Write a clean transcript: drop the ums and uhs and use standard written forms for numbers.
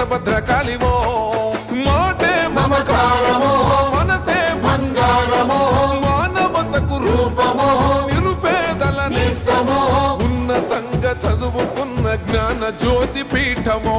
భద్రకాళివో మాటే మమకారమో మనసే బంగారమో మానవతకు రూపమో నిరుపేదల నేస్తమో ఉన్నతంగా చదువుకున్న జ్ఞాన జ్యోతి పీఠమో